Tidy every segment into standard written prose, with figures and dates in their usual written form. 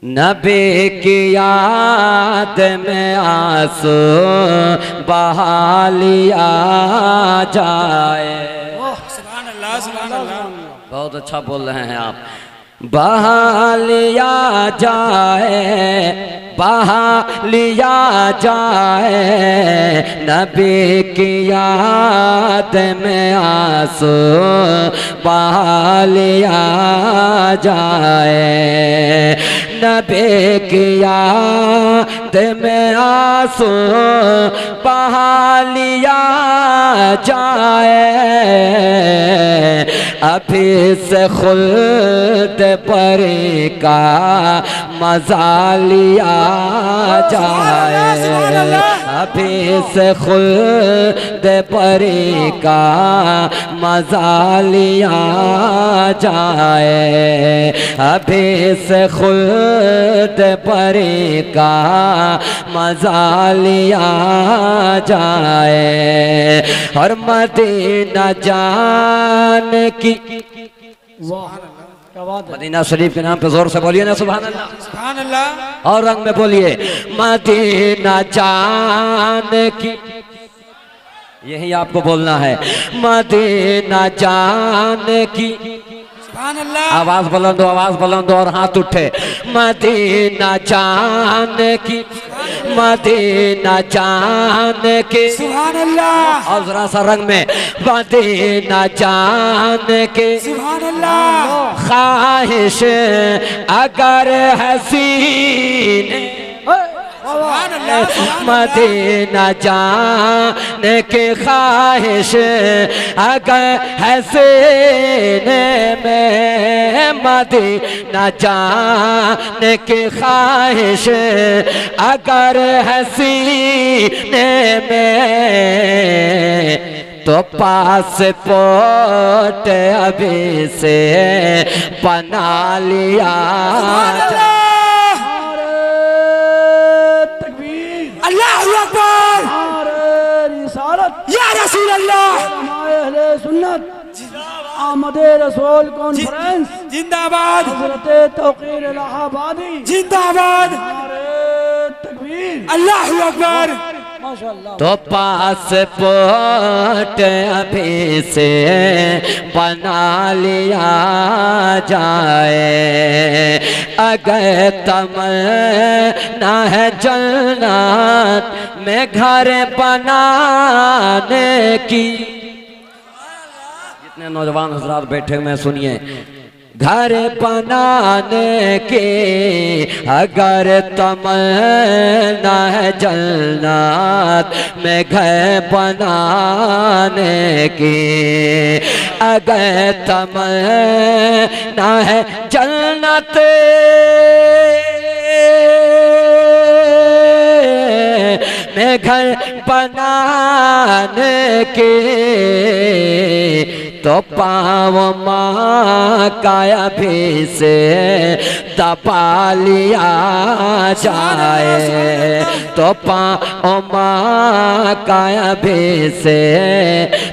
नबी की याद में आंसू बहा लिया जाए। सुभान अल्लाह, सुभान अल्लाह। बहुत अच्छा बोल रहे हैं आप। बहा लिया जाए, बहा लिया जाए, नबी की याद में आंसू बहा लिया जाए। नबी की याद में आंसू बहा लिया जाए। अभी से खुल्द परी का मजा लिया जाए। अभी से खुल्द परी का मजा लिया जाए। अभी से खुल्द परी का मजा लिया जाए। और मदीना जान की, मदीना शरीफ के नाम पे जोर से बोलिए ना सुभान अल्लाह, सुभान अल्लाह। और रंग में बोलिए मदीना जान की। यही आपको बोलना है, मदीना जान की। सुभान अल्लाह। आवाज बुलंद, आवाज बुलंद और हाथ उठे। मदीना जान की, मदीना जान की। सुभान अल्लाह। और जरा सा रंग में, मदीना जान के। सुभान अल्लाह। ख्वाहिश अगर हसीन, मदीना जाने के ख्वाहिश अगर हसीने में, मदीना जाने के ख्वाहिश अगर हसीने में, तो पासपोर्ट अभी से बना लिया। या रसूल अल्लाह, अहले सुन्नत आमद रसूल कॉन्फ्रेंस जिंदाबाद। हजरत तौकीर इलाहाबादी जिंदाबाद। तकबीर, अल्लाहु अकबर। माशाअल्लाह। तो पासपोर्ट अभी से बना लिया जाए। अगर तमन्ना है जन्नत में घर बनाने की, जितने नौजवान हजरात बैठे हुए सुनिए, घर बनाने के अगर तमन्ना है जन्नत में घर बनाने की, अगर तमन्ना है जन्नत में घर बनाने के, तो पाँव माँ का अभी से दबा लिया जाए। तो पाँव माँ का अभी से,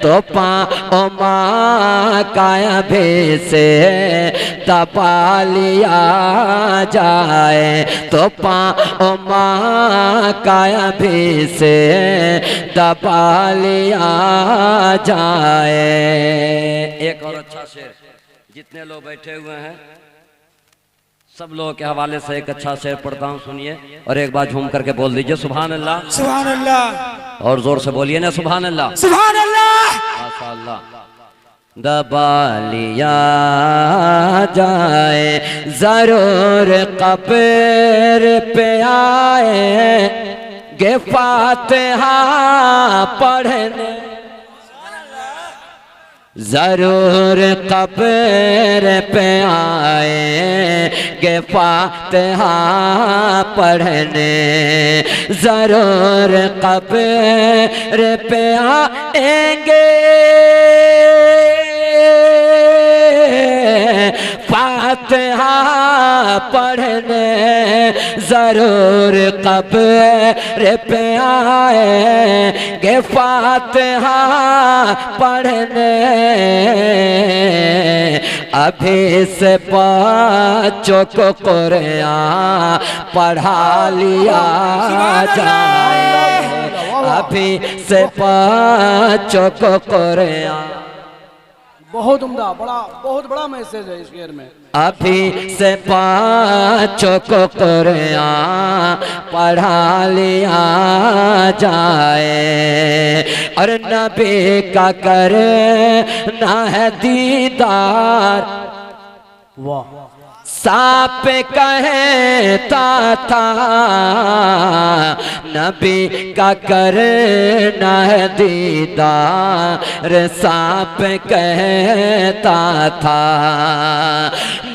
तो पाँव माँ का अभी से दबा लिया जाए। तो पाँव माँ का अभी से दबा लिया जाए। एक और अच्छा शेर, जितने लोग बैठे हुए हैं सब लोगों के हवाले से एक अच्छा शेर पढ़ता हूँ, सुनिए और एक बार झूम करके बोल दीजिए सुभान अल्लाह। सुभान अल्लाह। और जोर से बोलिए ना सुभान अल्लाह। सुभान अल्लाह। माशाअल्लाह। दबा लिया जाए जरूर कब्र पे आए गे फातिहा पढ़ने, जरूर कब्र पे आएंगे फातिहा पढ़ने, जरूर कब्र पे आएंगे फातिहा पढ़ने जरूर कब्र पे आएंगे फातिहा पढ़ने अभी से बच्चों को कुरान पढ़ा लिया जाए अभी से बच्चों को कुरान बहुत उम्दा, बहुत बड़ा मैसेज है इस शेर में। अभी से बच्चों को कुरान पढ़ा लिया जाए और नबी का करना है दीदार। वाह, सांप कहता था नबी का करना है दीदार सांप कहता था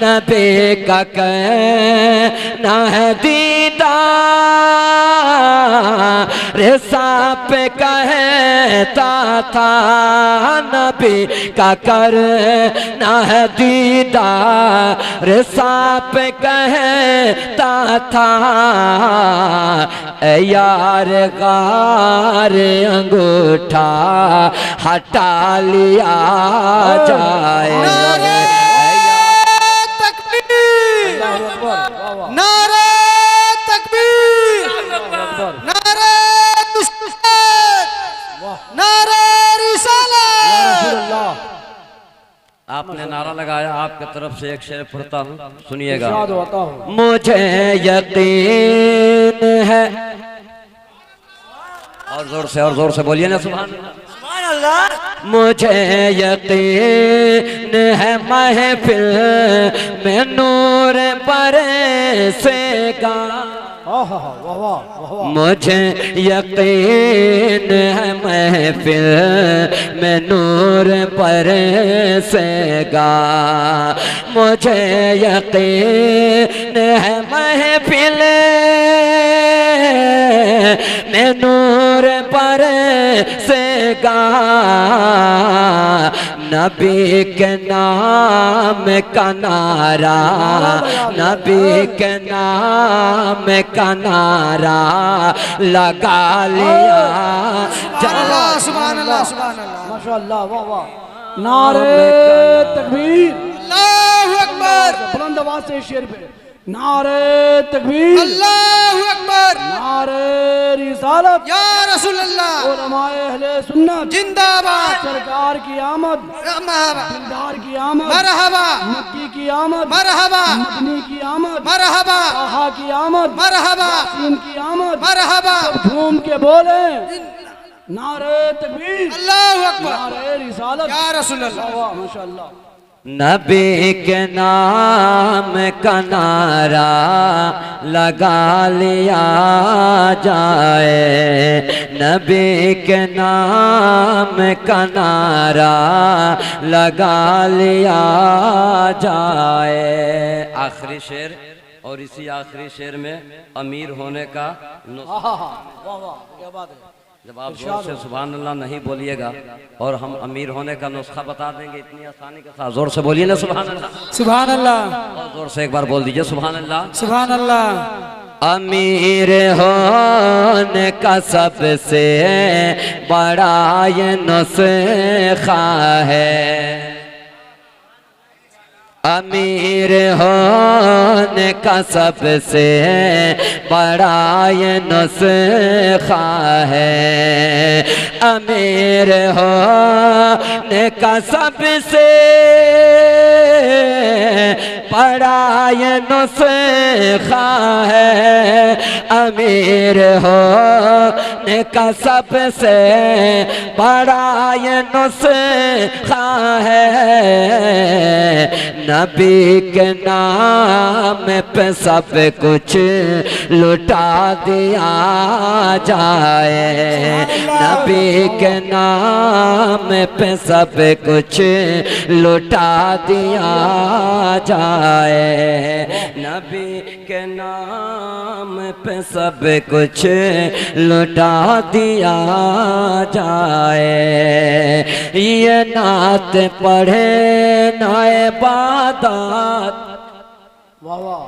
नबी का कहना है दीदार सांप कहता था नबी का करना है दीदार सांप कहता था यार गार अंगूठा हटा लिया जाए नारे तकबीर, नारे नारे रिसालत। आपने नारा लगाया, आपके तरफ से एक शेर पढ़ता हूँ, सुनिएगा। इरशाद होता हो। मुझे यकीन है और जोर से बोलिए ना सुभान अल्लाह। मुझे यकीन है महफिल में नूर बरसेगा। मुझे यकीन है महफिल में नूर बरसेगा। मुझे यकीन है महफिल में नूर बरसेगा। नबी के नाम का नारा, नबी के नाम का नारा लगा लिया। सुभान अल्लाह, सुभान अल्लाह, माशाअल्लाह, वाह वाह। नारे तकबीर, अल्लाहु अकबर। बुलंद आवाज से शेर पे नारे तकबीर, अल्लाहु अकबर। नारे रिसालत या रसूल अल्लाह। उलमाए अहले सुन्नत जिंदाबाद। सरकार की आमद, मरहबा, दिलदार की आमद, मरहबा, मक्की की आमद, मरहबा, मदनी की आमद, मरहबा, ताहा की आमद, मरहबा, यासीन की आमद। मरहबा। झूम के बोले नारे तकबीर, अल्लाहु अकबर। नारे रिसालत या रसूल अल्लाह। वाह, माशाअल्लाह। नबी के नाम का नारा लगा लिया जाए। नबी के नाम का नारा लगा लिया जाए। आखिरी शेर, और इसी आखिरी शेर में अमीर होने का नुस्खा। वाह वाह, क्या बात है। जब आप जोर से सुभान अल्लाह नहीं बोलिएगा और हम अमीर होने का नुस्खा बता देंगे इतनी आसानी के साथ, जोर से बोलिए ना सुभान अल्लाह। सुभान अल्लाह, और जोर से एक बार बोल दीजिए सुभान अल्लाह। सुभान अल्लाह। अमीर होने का सबसे बड़ा ये नुस्खा है। अमीर होने का सबसे बड़ा ये नुस्खा है। अमीर होने का सबसे बड़ा ये नुस्खा है। अमीर होने का सबसे बड़ा ये नुस्खा है। नबी के नाम पे सब कुछ लुटा दिया जाए। नबी के नाम पे सब कुछ लुटा दिया जाए। नबी के नाम पे सब कुछ लुटा दिया जाए। ये नात पढ़े नाए बादात। वाह वाह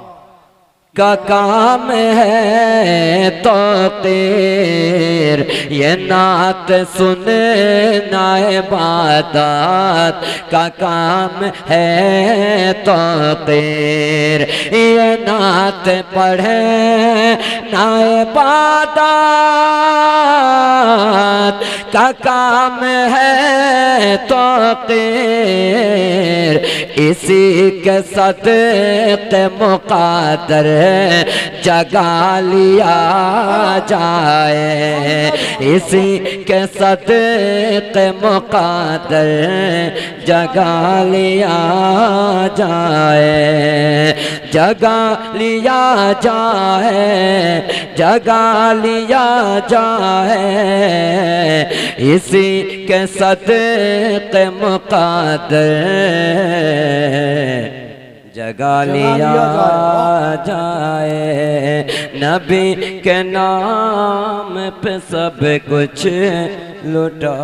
का काम है तो तेर ये नात सुनना इबादत का काम है तो तेर ये नात पढ़े ना इबादत का काम है तो तेर इसी के सदक़े मुक़द्दर जगा लिया जाए, इसी के सदक़े मुक़द्दर जगा लिया जाए, जगा लिया जाए, जगा लिया जाए, इसी के सदक़े मुक़द्दर जगा लिया जाए। नबी के नाम पे सब कुछ लुटा